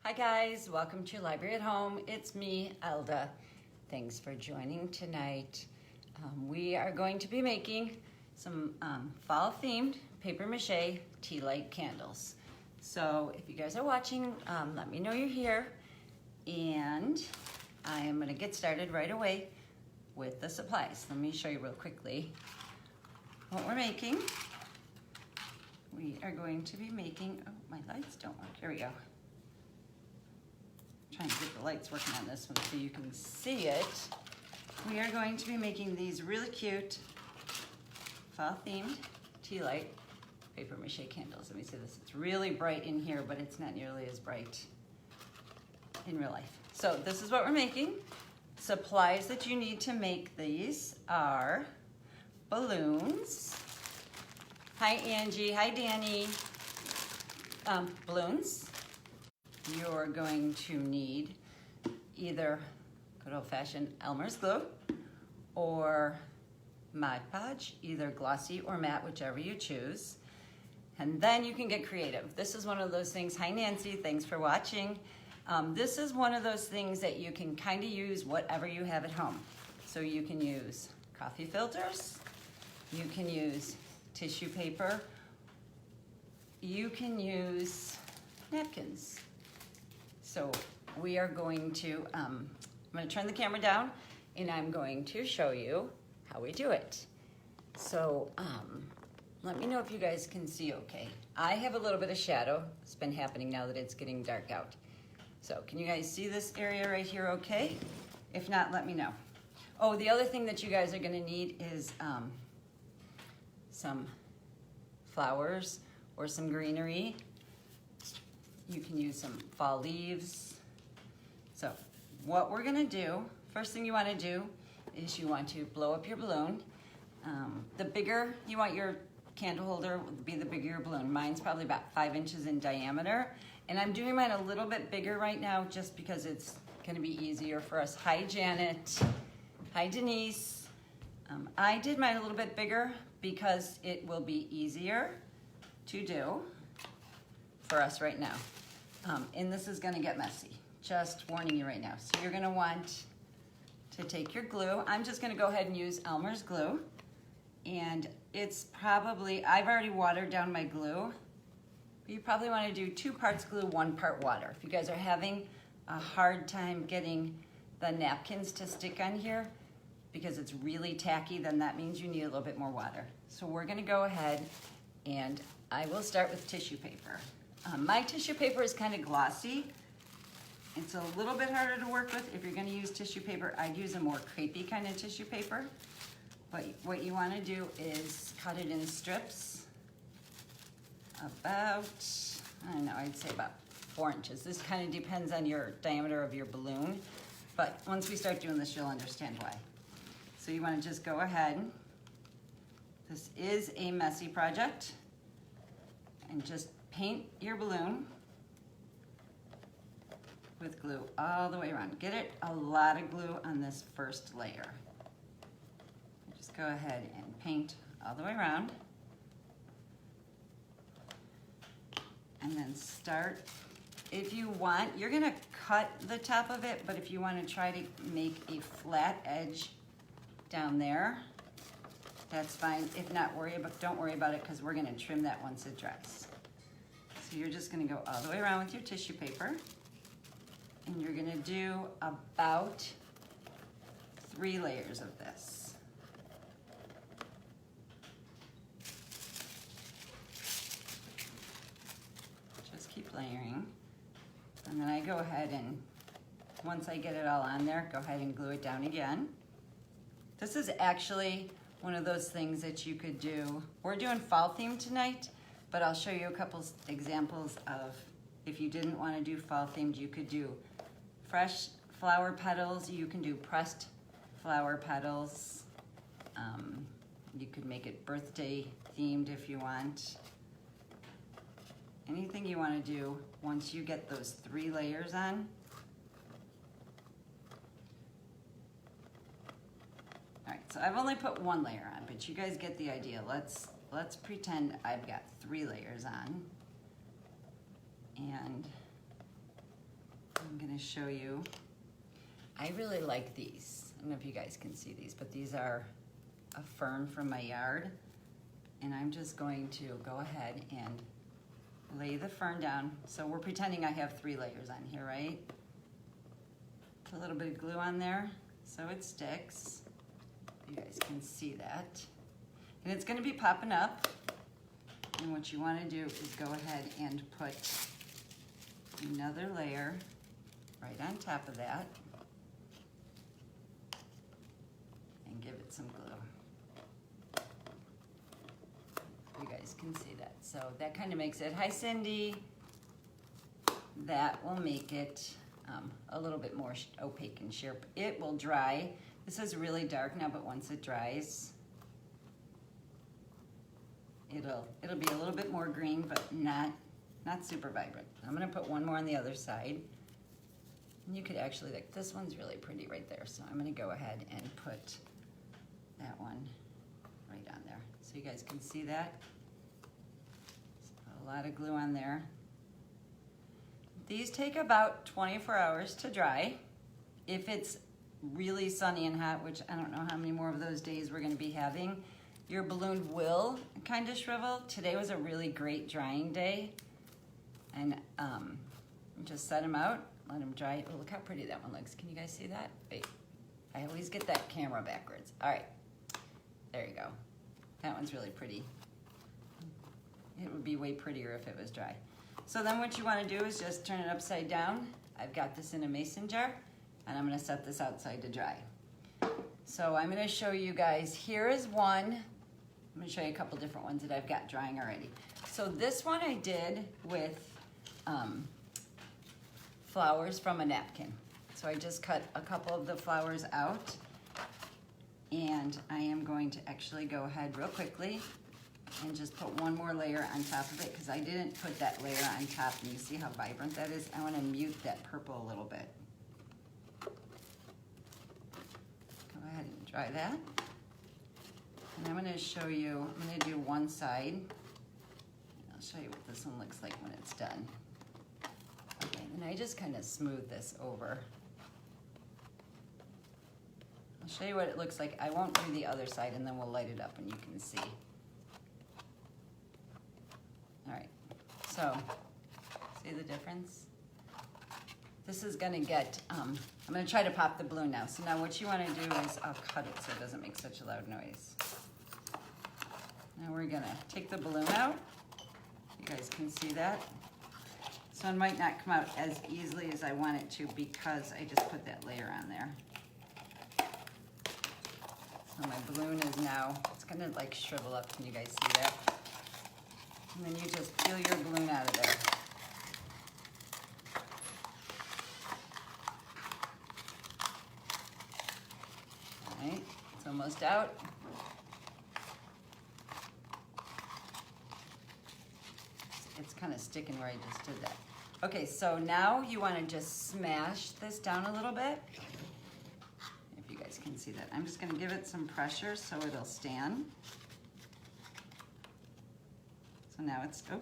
Hi guys, welcome to Library at Home. It's me, Elda. Thanks for joining tonight. We are going to be making some fall themed papier-mâché tea light candles. So if you guys are watching, let me know you're here. And I am gonna get started right away with the supplies. Let me show you real quickly what we're making. We are going to be making, oh, my lights don't work, here we go. Trying to get the lights working on this one so you can see it. We are going to be making these really cute fall themed tea light papier-mâché candles. Let me see this, it's really bright in here, but it's not nearly as bright in real life. So this is what we're making. Supplies that you need to make these are balloons. Hi Angie, hi Danny. Balloons. You're going to need either good old-fashioned Elmer's glue or Mod Podge, either glossy or matte, whichever you choose. And then you can get creative. This is one of those things, hi Nancy, thanks for watching. This is one of those things that you can kind of use whatever you have at home. So you can use coffee filters, you can use tissue paper, you can use napkins. So we are going to, I'm going to turn the camera down and I'm going to show you how we do it. So let me know if you guys can see okay. I have a little bit of shadow. It's been happening now that it's getting dark out. So can you guys see this area right here okay? If not, let me know. Oh, the other thing that you guys are going to need is some flowers or some greenery. You can use some fall leaves. So what we're gonna do, first thing you wanna do is you want to blow up your balloon. The bigger you want your candle holder, would be the bigger your balloon. Mine's probably about 5 inches in diameter. And I'm doing mine a little bit bigger right now just because it's gonna be easier for us. Hi Janet, hi Denise. I did mine a little bit bigger because it will be easier to do for us right now. And this is gonna get messy. Just warning you right now. So you're gonna want to take your glue. I'm just gonna go ahead and use Elmer's glue. And it's probably, I've already watered down my glue. But you probably wanna do 2 parts glue, 1 part water. If you guys are having a hard time getting the napkins to stick on here because it's really tacky, then that means you need a little bit more water. So we're gonna go ahead and I will start with tissue paper. My tissue paper is kind of glossy. It's a little bit harder to work with. If you're gonna use tissue paper, I'd use a more crepey kind of tissue paper. But what you wanna do is cut it in strips about, I don't know, I'd say about 4 inches. This kind of depends on your diameter of your balloon. But once we start doing this, you'll understand why. So you wanna just go ahead. This is a messy project. And just paint your balloon with glue all the way around. Get it a lot of glue on this first layer. Just go ahead and paint all the way around. And then start, if you want, you're gonna cut the top of it, but if you wanna try to make a flat edge down there, that's fine. If not, don't worry about it because we're gonna trim that once it dries. So you're just gonna go all the way around with your tissue paper and you're gonna do about 3 layers of this. Just keep layering. And then I go ahead and, once I get it all on there, go ahead and glue it down again. This is actually one of those things that you could do. We're doing fall theme tonight, but I'll show you a couple examples of if you didn't want to do fall themed, you could do fresh flower petals, you can do pressed flower petals. You could make it birthday themed if you want. Anything you want to do once you get those 3 layers on. All right, so I've only put 1 layer on, but you guys get the idea. Let's pretend I've got 3 layers on. And gonna show you, I really like these. I don't know if you guys can see these, but these are a fern from my yard. And I'm just going to go ahead and lay the fern down. So we're pretending I have 3 layers on here, right? Put a little bit of glue on there so it sticks. You guys can see that. And it's gonna be popping up. And what you wanna do is go ahead and put another layer right on top of that. And give it some glue. You guys can see that. So that kind of makes it, hi Cindy. That will make it a little bit more opaque and sheer. It will dry. This is really dark now, but once it dries, it'll be a little bit more green, but not super vibrant. I'm gonna put one more on the other side. And you could actually, like, this one's really pretty right there. So I'm gonna go ahead and put that one right on there. So you guys can see that. A lot of glue on there. These take about 24 hours to dry. If it's really sunny and hot, which I don't know how many more of those days we're gonna be having, your balloon will kind of shrivel. Today was a really great drying day. And just set them out, let them dry. Oh, look how pretty that one looks. Can you guys see that? Wait, I always get that camera backwards. All right, there you go. That one's really pretty. It would be way prettier if it was dry. So then what you want to do is just turn it upside down. I've got this in a mason jar, and I'm going to set this outside to dry. So I'm going to show you guys, here is one. I'm going to show you a couple different ones that I've got drying already. So this one I did with flowers from a napkin. So I just cut a couple of the flowers out, and I am going to actually go ahead real quickly and just put one more layer on top of it, because I didn't put that layer on top, and you see how vibrant that is? I want to mute that purple a little bit. Go ahead and dry that. And I'm going to show you, I'm going to do one side. I'll show you what this one looks like when it's done. Okay, and I just kind of smooth this over. I'll show you what it looks like. I won't do the other side, and then we'll light it up and you can see. All right, so see the difference? This is gonna get, I'm gonna try to pop the balloon now. So now what you wanna do is, I'll cut it so it doesn't make such a loud noise. Now we're gonna take the balloon out. You guys can see that. So it might not come out as easily as I want it to, because I just put that layer on there. So my balloon is now, it's gonna like shrivel up. Can you guys see that? And then you just peel your balloon out of there. All right, it's almost out. It's kind of sticking where I just did that. Okay, so now you want to just smash this down a little bit. If you guys can see that. I'm just going to give it some pressure so it'll stand. So now it's, oh.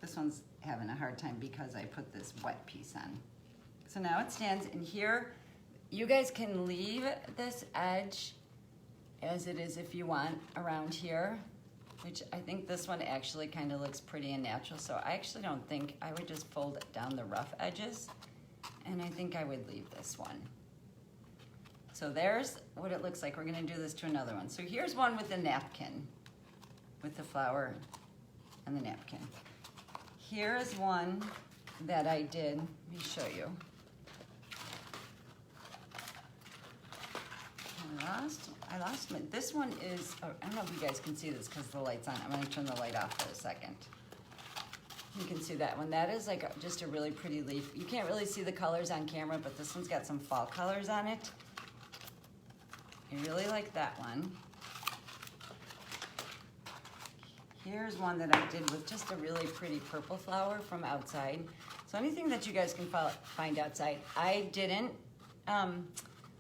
This one's having a hard time because I put this wet piece on. So now it stands, and here, you guys can leave this edge as it is if you want around here, which I think this one actually kind of looks pretty and natural. So I actually don't think, I would just fold down the rough edges, and I think I would leave this one. So there's what it looks like. We're gonna do this to another one. So here's one with the napkin, with the flower and the napkin. Here is one that I did, let me show you. I lost my, this one is, oh, I don't know if you guys can see this because the light's on. I'm gonna turn the light off for a second. You can see that one. That is like just a really pretty leaf. You can't really see the colors on camera, but this one's got some fall colors on it. I really like that one. Here's one that I did with just a really pretty purple flower from outside. So anything that you guys can find outside. I didn't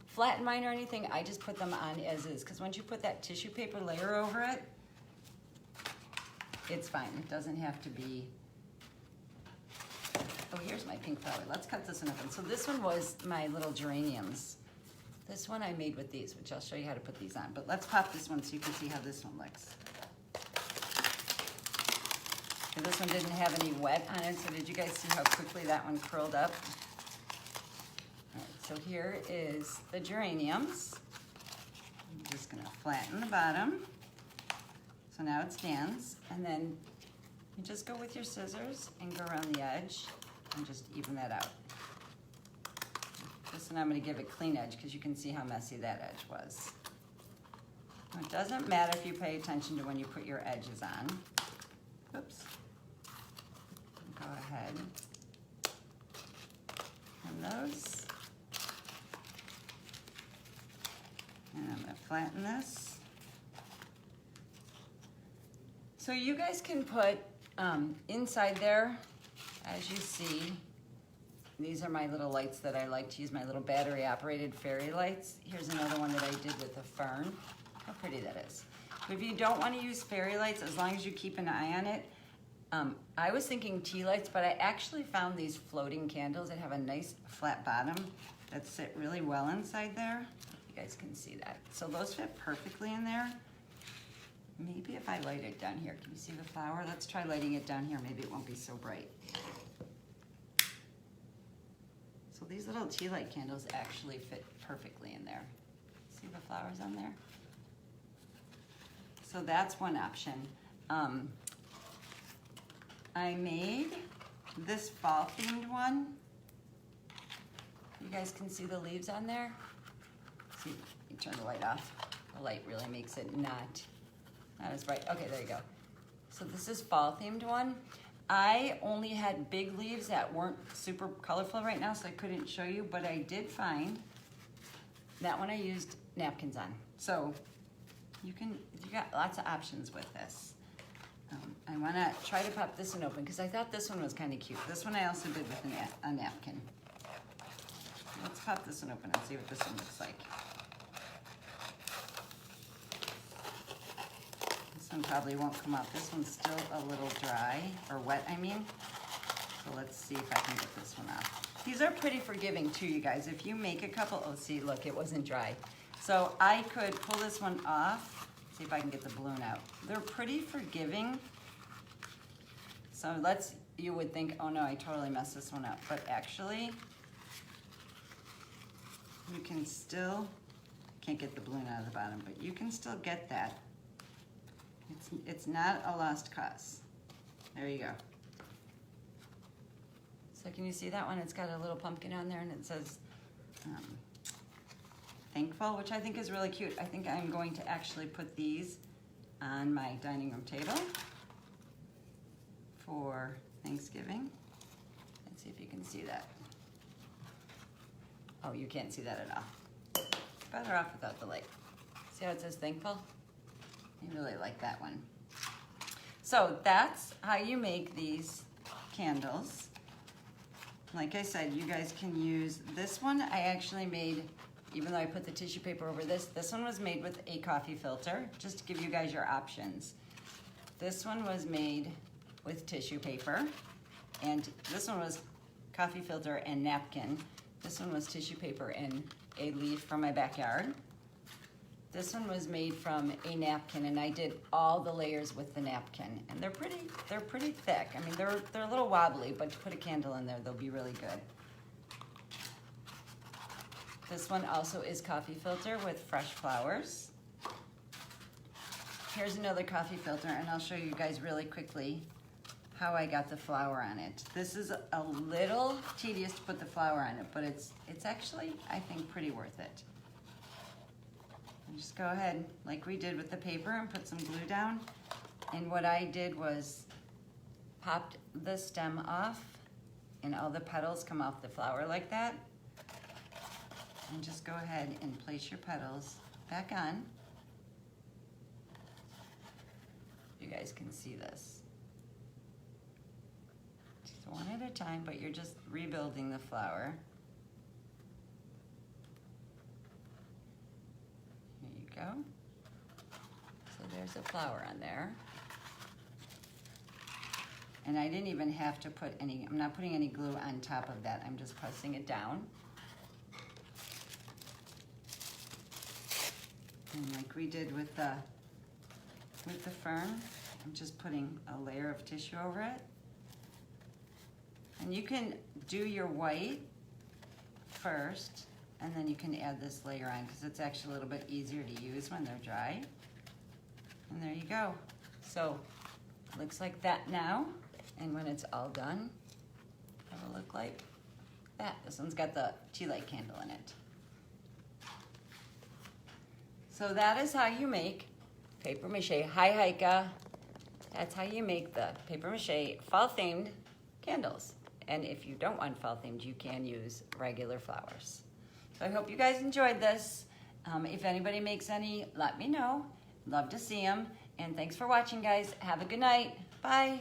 flatten mine or anything. I just put them on as is, because once you put that tissue paper layer over it, it's fine. It doesn't have to be Oh, here's my pink flower. Let's cut this one open. So this one was my little geraniums. This one I made with these, which I'll show you how to put these on. But let's pop this one so you can see how this one looks. And this one didn't have any wet on it, so did you guys see how quickly that one curled up? All right, so here is the geraniums. I'm just gonna flatten the bottom. So now it stands, and then you just go with your scissors and go around the edge and just even that out. This one I'm gonna give a clean edge because you can see how messy that edge was. It doesn't matter if you pay attention to when you put your edges on. Oops. Go ahead. And those. And I'm gonna flatten this. So you guys can put inside there, as you see, these are my little lights that I like to use, my little battery operated fairy lights. Here's another one that I did with a fern. How pretty that is. But if you don't want to use fairy lights, as long as you keep an eye on it, I was thinking tea lights, but I actually found these floating candles that have a nice flat bottom that sit really well inside there. You guys can see that. So those fit perfectly in there. Maybe if I light it down here, can you see the flower? Let's try lighting it down here. Maybe it won't be so bright. So these little tea light candles actually fit perfectly in there. See the flowers on there? So that's one option. I made this fall themed one. You guys can see the leaves on there. See, you turn the light off. The light really makes it not as bright. Okay, there you go. So this is fall themed one. I only had big leaves that weren't super colorful right now, so I couldn't show you, but I did find that one I used napkins on. So you got lots of options with this. I wanna try to pop this one open because I thought this one was kind of cute. This one I also did with a napkin. Let's pop this one open and see what this one looks like. This one probably won't come out. This one's still a little dry, or wet, I mean. So let's see if I can get this one off. These are pretty forgiving too, you guys. If you make a couple, oh, see, look, it wasn't dry. So I could pull this one off, see if I can get the balloon out. They're pretty forgiving. So you would think, oh no, I totally messed this one up. But actually, you can still, can't get the balloon out of the bottom, but you can still get that. It's not a lost cause. There you go. So can you see that one? It's got a little pumpkin on there and it says thankful, which I think is really cute. I think I'm going to actually put these on my dining room table for Thanksgiving. Let's see if you can see that. Oh, you can't see that at all. Better off without the light. See how it says thankful? I really like that one. So that's how you make these candles. Like I said, you guys can use this one. I actually made, even though I put the tissue paper over this one was made with a coffee filter, just to give you guys your options. This one was made with tissue paper, and this one was coffee filter and napkin. This one was tissue paper and a leaf from my backyard. This one was made from a napkin, and I did all the layers with the napkin. And they're pretty thick. I mean, they're a little wobbly, but to put a candle in there, they'll be really good. This one also is coffee filter with fresh flowers. Here's another coffee filter, and I'll show you guys really quickly how I got the flower on it. This is a little tedious to put the flower on it, but it's actually, I think, pretty worth it. Just go ahead, like we did with the paper, and put some glue down. And what I did was popped the stem off, and all the petals come off the flower like that. And just go ahead and place your petals back on. You guys can see this. Just one at a time, but you're just rebuilding the flower. Go. So there's a flower on there. And I didn't even have to put any, I'm not putting any glue on top of that. I'm just pressing it down. And like we did with the fern, I'm just putting a layer of tissue over it. And you can do your white first, and then you can add this layer on because it's actually a little bit easier to use when they're dry. And there you go. So it looks like that now. And when it's all done, it'll look like that. This one's got the tea light candle in it. So that is how you make papier-mâché. Hi, Heike. That's how you make the papier-mâché fall-themed candles. And if you don't want fall-themed, you can use regular flowers. So I hope you guys enjoyed this. If anybody makes any, let me know. Love to see them. And thanks for watching, guys. Have a good night. Bye.